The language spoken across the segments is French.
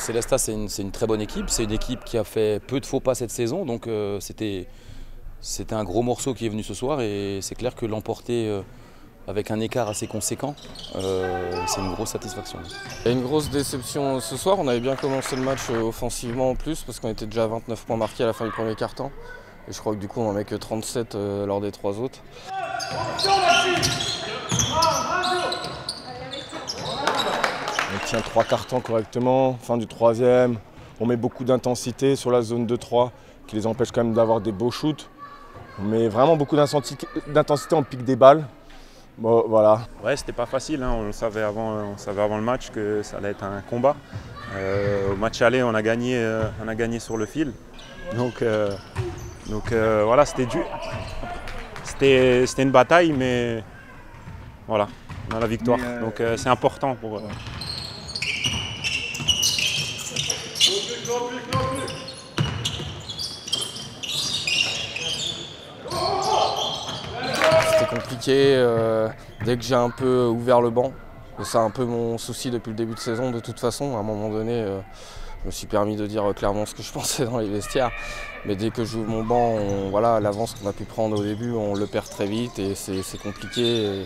Célestat, c'est une très bonne équipe. C'est une équipe qui a fait peu de faux pas cette saison. Donc c'était un gros morceau qui est venu ce soir. Et c'est clair que l'emporter avec un écart assez conséquent, c'est une grosse satisfaction. Il y a une grosse déception ce soir. On avait bien commencé le match offensivement en plus parce qu'on était déjà à 29 points marqués à la fin du premier quart-temps. Et je crois que du coup on n'en met que 37 lors des 3 autres. On tient 3 cartons correctement, fin du 3e. On met beaucoup d'intensité sur la zone 2-3 qui les empêche quand même d'avoir des beaux shoots. On met vraiment beaucoup d'intensité, on pique des balles. Bon, voilà. Ouais, c'était pas facile, hein. On savait avant le match que ça allait être un combat. Au match aller, on a gagné sur le fil. Donc voilà, c'était dur. C'était une bataille, mais voilà, on a la victoire. Donc c'est important pour. C'était compliqué dès que j'ai un peu ouvert le banc. C'est un peu mon souci depuis le début de saison de toute façon. À un moment donné, je me suis permis de dire clairement ce que je pensais dans les vestiaires. Mais dès que j'ouvre mon banc, voilà, l'avance qu'on a pu prendre au début, on le perd très vite et c'est compliqué.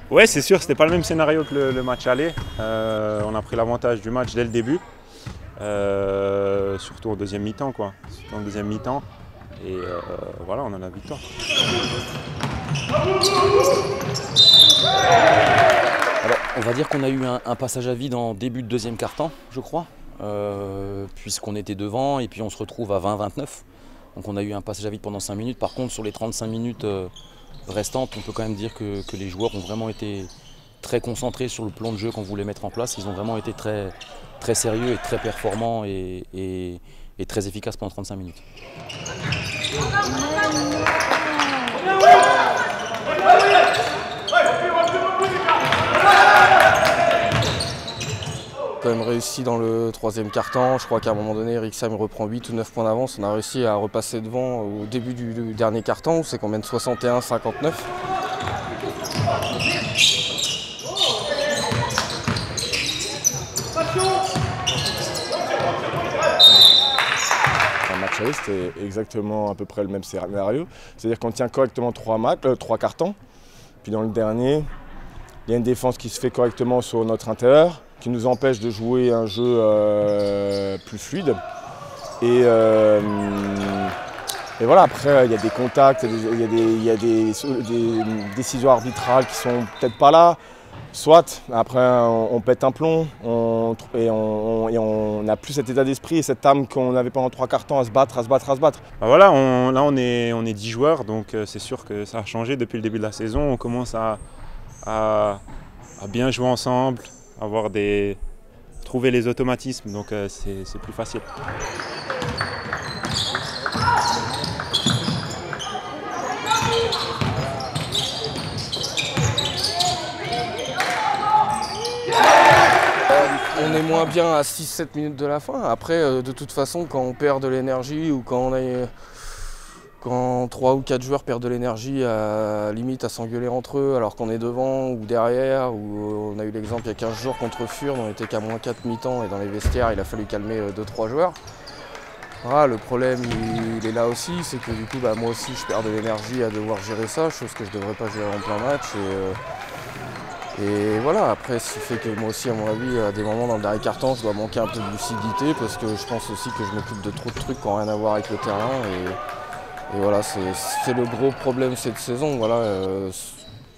Ouais, c'est sûr, c'était pas le même scénario que le match aller. On a pris l'avantage du match dès le début, surtout au deuxième mi-temps, quoi. Surtout en deuxième mi-temps. Et voilà, on a la victoire. Alors, on va dire qu'on a eu un passage à vide en début de deuxième quart-temps, je crois, puisqu'on était devant et puis on se retrouve à 20-29. Donc on a eu un passage à vide pendant 5 minutes. Par contre, sur les 35 minutes restantes, on peut quand même dire que les joueurs ont vraiment été très concentrés sur le plan de jeu qu'on voulait mettre en place. Ils ont vraiment été très, très sérieux et très performants et très efficaces pendant 35 minutes. Quand même réussi dans le 3e quart-temps. Je crois qu'à un moment donné, Rixheim reprend 8 ou 9 points d'avance. On a réussi à repasser devant au début du dernier quart-temps, où c'est qu'on mène 61-59. Un match aller, c'était exactement à peu près le même scénario. C'est-à-dire qu'on tient correctement 3 cartons. Puis dans le dernier, il y a une défense qui se fait correctement sur notre intérieur, qui nous empêche de jouer un jeu plus fluide. Et voilà, après, il y a des contacts, il y a des décisions arbitrales qui sont peut-être pas là. Soit, après, on pète un plomb et on n'a plus cet état d'esprit et cette âme qu'on avait pendant 3 quarts-temps à se battre. Bah voilà, là on est 10 joueurs, donc c'est sûr que ça a changé depuis le début de la saison. On commence à bien jouer ensemble, trouver les automatismes, donc c'est plus facile. On est moins bien à 6-7 minutes de la fin. Après, de toute façon, quand on perd de l'énergie ou quand 3 ou 4 joueurs perdent de l'énergie limite à s'engueuler entre eux alors qu'on est devant ou derrière, ou on a eu l'exemple il y a 15 jours contre Furnes, on n'était qu'à moins 4 mi-temps et dans les vestiaires il a fallu calmer 2-3 joueurs. Voilà, le problème il est là aussi, c'est que du coup moi aussi je perds de l'énergie à devoir gérer ça, chose que je ne devrais pas gérer en plein match. Et voilà, après, ce fait que moi aussi, à mon avis, à des moments dans le dernier quart-temps, je dois manquer un peu de lucidité parce que je pense aussi que je m'occupe de trop de trucs qui n'ont rien à voir avec le terrain. Et voilà, c'est le gros problème cette saison. Voilà,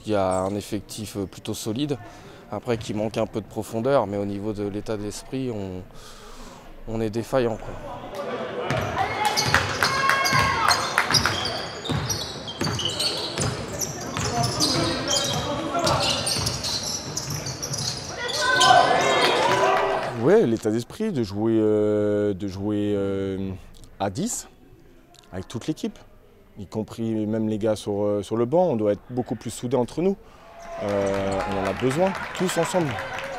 il y a un effectif plutôt solide, après qui manque un peu de profondeur, mais au niveau de l'état d'esprit, on est défaillant, quoi. Ouais, l'état d'esprit de jouer à 10 avec toute l'équipe, y compris même les gars sur le banc. On doit être beaucoup plus soudés entre nous. On en a besoin, tous ensemble,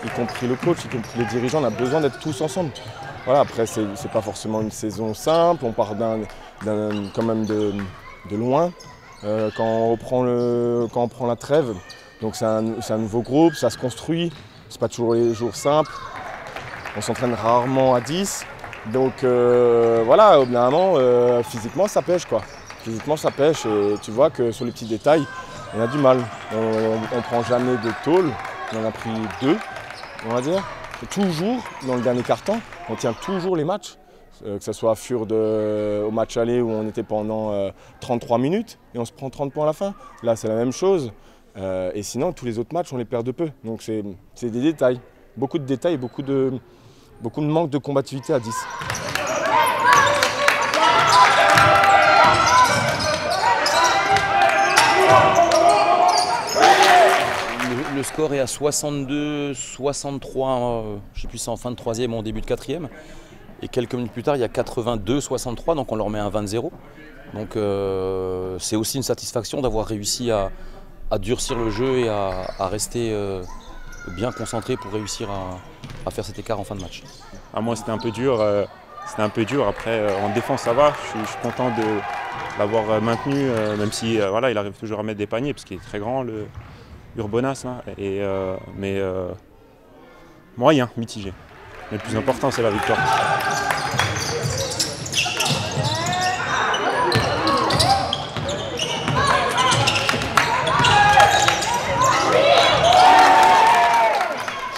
y compris le coach, y compris les dirigeants. On a besoin d'être tous ensemble. Voilà, après, c'est pas forcément une saison simple. On part quand même de loin quand on prend la trêve. Donc c'est un nouveau groupe, ça se construit. C'est pas toujours les jours simples. on s'entraîne rarement à 10. Donc voilà, au bout d'un moment, physiquement ça pêche quoi. Physiquement ça pêche et tu vois que sur les petits détails, on a du mal. On ne prend jamais de tôle, on en a pris 2, on va dire. Et toujours, dans le dernier quart-temps, on tient toujours les matchs. Que ce soit à Furde au match aller où on était pendant 33 minutes et on se prend 30 points à la fin. Là c'est la même chose. Et sinon tous les autres matchs on les perd de peu. Donc c'est des détails. Beaucoup de détails, beaucoup de manque de combativité à 10. Le score est à 62, 63, je ne sais plus si c'est en fin de troisième ou en début de quatrième. Et quelques minutes plus tard, il y a 82, 63, donc on leur met un 20-0. Donc c'est aussi une satisfaction d'avoir réussi à durcir le jeu et à rester bien concentré pour réussir à faire cet écart en fin de match. À moi, c'était un peu dur. Après, en défense, ça va. Je suis content de l'avoir maintenu, même si voilà, il arrive toujours à mettre des paniers, parce qu'il est très grand, le Urbonas. Là. Mais moyen, mitigé. Mais le plus important, c'est la victoire.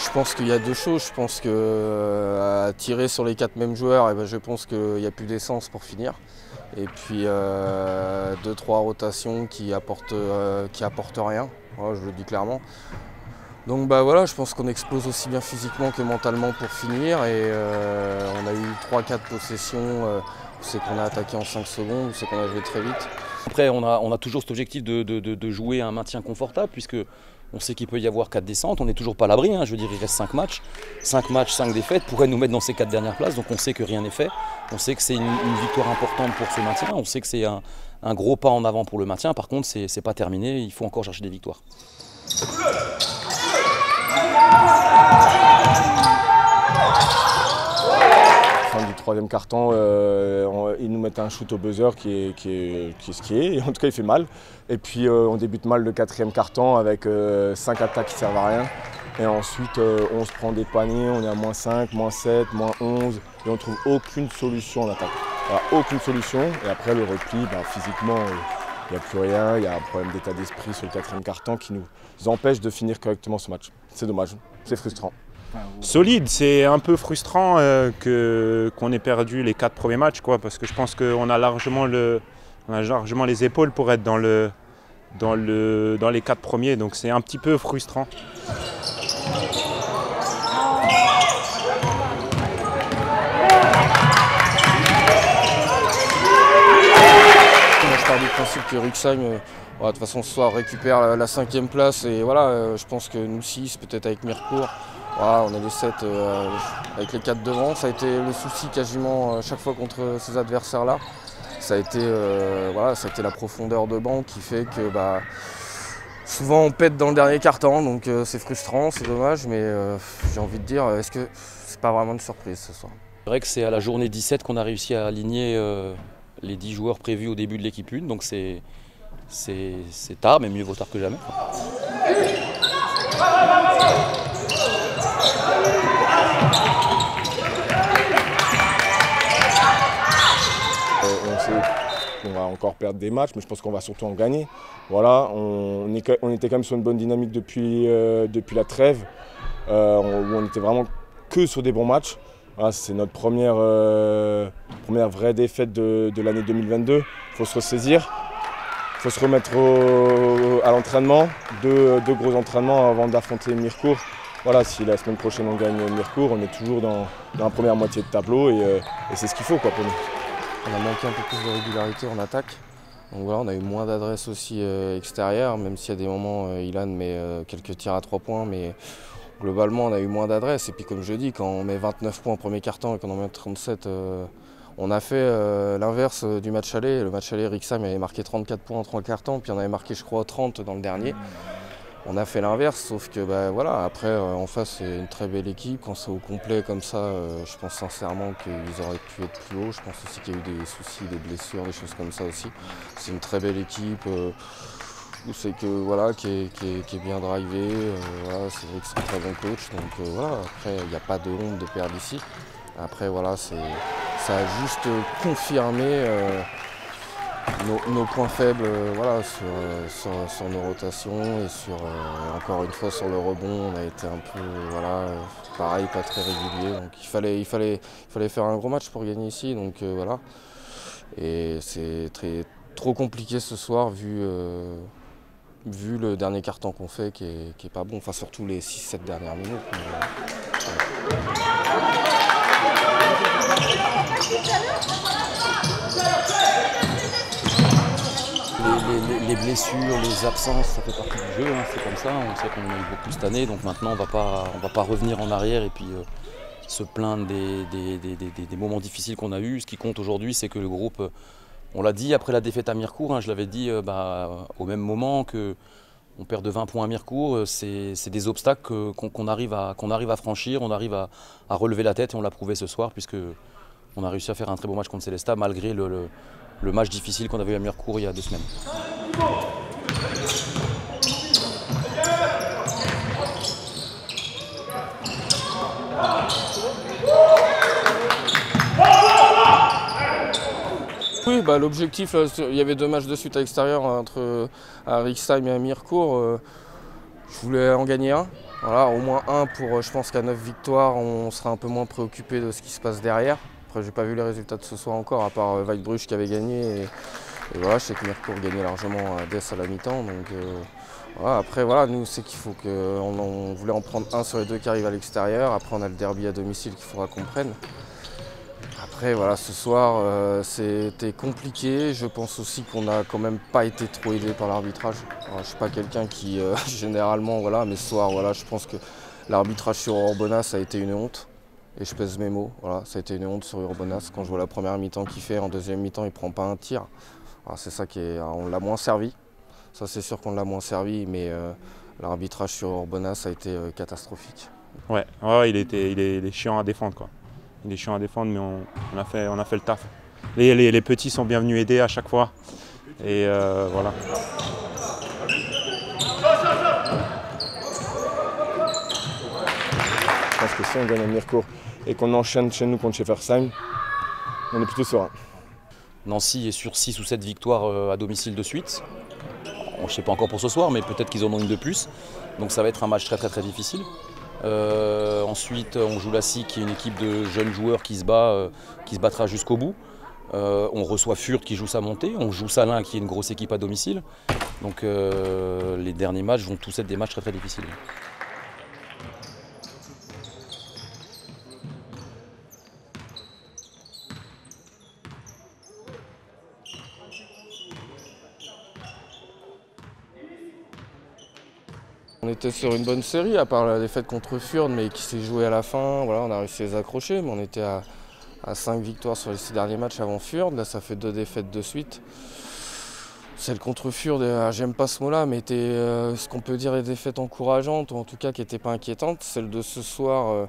Je pense qu'il y a 2 choses. Je pense que tirer sur les 4 mêmes joueurs, et ben, je pense qu'il n'y a plus d'essence pour finir. Et puis 2-3 rotations qui apportent rien. Voilà, je le dis clairement. Donc bah voilà, je pense qu'on explose aussi bien physiquement que mentalement pour finir. Et on a eu 3-4 possessions. C'est qu'on a attaqué en 5 secondes, c'est qu'on a joué très vite. Après, on a toujours cet objectif de jouer un maintien confortable, puisque on sait qu'il peut y avoir 4 descentes. On n'est toujours pas à l'abri, hein. Je veux dire, il reste 5 matchs. 5 matchs, 5 défaites pourraient nous mettre dans ces 4 dernières places. Donc on sait que rien n'est fait. On sait que c'est une victoire importante pour ce maintien. On sait que c'est un gros pas en avant pour le maintien. Par contre, c'est pas terminé. Il faut encore chercher des victoires. Fin du 3e quart-temps, ils nous mettent un shoot au buzzer qui est ce qui est. En tout cas, il fait mal. Et puis, on débute mal le 4e quart-temps avec 5 attaques qui ne servent à rien. Et ensuite, on se prend des paniers, on est à -5, -7, -11. Et on ne trouve aucune solution en attaque. Voilà, aucune solution. Et après, le repli, physiquement, il n'y a plus rien. Il y a un problème d'état d'esprit sur le 4e quart-temps qui nous empêche de finir correctement ce match. C'est dommage, c'est frustrant. Solide, c'est un peu frustrant qu'on ait perdu les 4 premiers matchs, quoi, parce que je pense qu'on a largement les épaules pour être dans les 4 premiers, donc c'est un petit peu frustrant. Je pars du principe que Rixheim, de toute façon, ce soir récupère la 5e place et voilà, je pense que nous 6, peut-être avec Mirecourt, voilà, on est les 7 avec les 4 devant. Ça a été le souci quasiment chaque fois contre ces adversaires-là. Ça a été la profondeur de banc qui fait que souvent on pète dans le dernier quart-temps, donc c'est frustrant, c'est dommage, mais j'ai envie de dire, est-ce que c'est pas vraiment une surprise ce soir? C'est vrai que c'est à la journée 17 qu'on a réussi à aligner les 10 joueurs prévus au début de l'équipe 1, donc c'est tard, mais mieux vaut tard que jamais. On sait qu'on va encore perdre des matchs, mais je pense qu'on va surtout en gagner. Voilà, on était quand même sur une bonne dynamique depuis la trêve, où on était vraiment que sur des bons matchs. Voilà, c'est notre première vraie défaite de l'année 2022. Il faut se ressaisir, il faut se remettre à l'entraînement, deux gros entraînements avant d'affronter Mirecourt. Voilà, si la semaine prochaine on gagne Mirecourt, on est toujours dans la première moitié de tableau et c'est ce qu'il faut, quoi, pour nous. On a manqué un peu plus de régularité en attaque. Donc voilà, on a eu moins d'adresses aussi extérieures, même s'il y a des moments, Ilan met quelques tirs à 3 points, mais globalement on a eu moins d'adresses. Et puis comme je dis, quand on met 29 points en premier quart-temps et qu'on en met 37, on a fait l'inverse du match aller. Le match aller, Rixheim avait marqué 34 points en 3 quarts-temps, puis on avait marqué je crois 30 dans le dernier. On a fait l'inverse, sauf que voilà, après en face c'est une très belle équipe. Quand c'est au complet comme ça, je pense sincèrement qu'ils auraient pu être plus haut. Je pense aussi qu'il y a eu des soucis, des blessures, des choses comme ça aussi. C'est une très belle équipe. c'est que voilà, qui est bien drivé. Voilà, c'est vrai que c'est un très bon coach. Donc voilà, après il n'y a pas de honte de perdre ici. Après voilà, ça a juste confirmé nos points faibles voilà, sur nos rotations et encore une fois sur le rebond, on a été un peu voilà, pareil, pas très régulier. Donc il fallait faire un gros match pour gagner ici. Donc voilà. Et c'est trop compliqué ce soir vu le dernier carton qu'on fait qui est pas bon, enfin surtout les 6-7 dernières minutes. Les blessures, les absences, ça fait partie du jeu, hein, c'est comme ça, on sait qu'on en a eu beaucoup cette année, donc maintenant on va pas revenir en arrière et puis se plaindre des moments difficiles qu'on a eus. Ce qui compte aujourd'hui, c'est que le groupe, on l'a dit après la défaite à Mirecourt, hein, je l'avais dit au même moment qu'on perd de 20 points à Mirecourt, c'est des obstacles qu'on arrive à franchir, on arrive à relever la tête et on l'a prouvé ce soir puisque on a réussi à faire un très beau match contre Célestat malgré le match difficile qu'on avait eu à Mirecourt il y a 2 semaines. Oui, l'objectif, il y avait 2 matchs de suite à l'extérieur à Rixheim et à Mirecourt. Je voulais en gagner un. Voilà, au moins un pour, je pense qu'à 9 victoires, on sera un peu moins préoccupé de ce qui se passe derrière. Après, j'ai pas vu les résultats de ce soir encore, à part Weidbruch qui avait gagné. Et voilà, je sais que Mirecourt gagnait largement à Dess à la mi-temps. Donc voilà, après, voilà, nous, c'est qu'il faut on voulait en prendre un sur les 2 qui arrivent à l'extérieur. Après, on a le derby à domicile qu'il faudra qu'on prenne. Après, voilà, ce soir, c'était compliqué. Je pense aussi qu'on n'a quand même pas été trop aidé par l'arbitrage. Je ne suis pas quelqu'un qui, généralement, voilà, mais ce soir, voilà, je pense que l'arbitrage sur Urbonas a été une honte. Et je pèse mes mots, voilà, ça a été une honte sur Urbonas. Quand je vois la première mi-temps qu'il fait, en deuxième mi-temps, il ne prend pas un tir. C'est ça on l'a moins servi. Ça, c'est sûr qu'on l'a moins servi, mais l'arbitrage sur Urbonas a été catastrophique. Ouais, il est chiant à défendre, quoi. Il est chiant à défendre, mais on a fait le taf. Les petits sont bienvenus aider à chaque fois. Et voilà. Je pense que si on gagne à Mirecourt et qu'on enchaîne chez nous contre Scheffersheim, on est plutôt serein. Nancy est sur 6 ou 7 victoires à domicile de suite. Je ne sais pas encore pour ce soir, mais peut-être qu'ils en ont une de plus. Donc ça va être un match très très très difficile. Ensuite, on joue la SIC, qui est une équipe de jeunes joueurs qui se battra jusqu'au bout. On reçoit Fürth qui joue sa montée. On joue Salins, qui est une grosse équipe à domicile. Donc les derniers matchs vont tous être des matchs très très difficiles. On était sur une bonne série, à part la défaite contre Fürth, mais qui s'est jouée à la fin. Voilà, on a réussi à les accrocher, mais on était à 5 victoires sur les 6 derniers matchs avant Fürth. Là, ça fait 2 défaites de suite. Celle contre Fürth, j'aime pas ce mot-là, mais était ce qu'on peut dire des défaites encourageantes, ou en tout cas qui n'étaient pas inquiétantes. Celle de ce soir,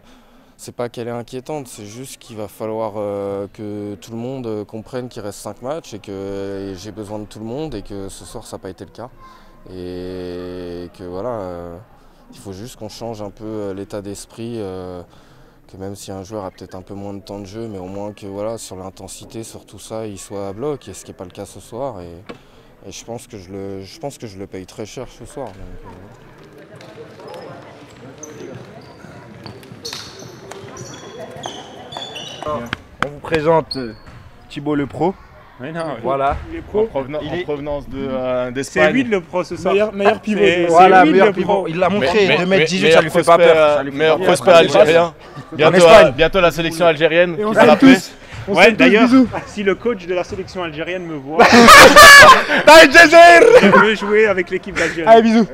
c'est pas qu'elle est inquiétante, c'est juste qu'il va falloir que tout le monde comprenne qu'il reste 5 matchs et que j'ai besoin de tout le monde et que ce soir, ça n'a pas été le cas. Et que voilà, il faut juste qu'on change un peu l'état d'esprit, que même si un joueur a peut-être un peu moins de temps de jeu, mais au moins que voilà, sur l'intensité, sur tout ça, il soit à bloc, et ce qui n'est pas le cas ce soir. Et je pense que je le paye très cher ce soir. On vous présente Thibaut le pro. Oui, non, voilà, il est pro. En provenance d'Espagne. C'est lui le pro ce soir. Meilleur pivot. Voilà, meilleur pivot. Il l'a montré, 2m18, ça lui fait pas peur. Meilleur prospect algérien. Bientôt la sélection algérienne. Et on s'aime tous. Ouais, d'ailleurs, si le coach de la sélection algérienne me voit, je veux jouer avec l'équipe d'Algérie. Allez, bisous.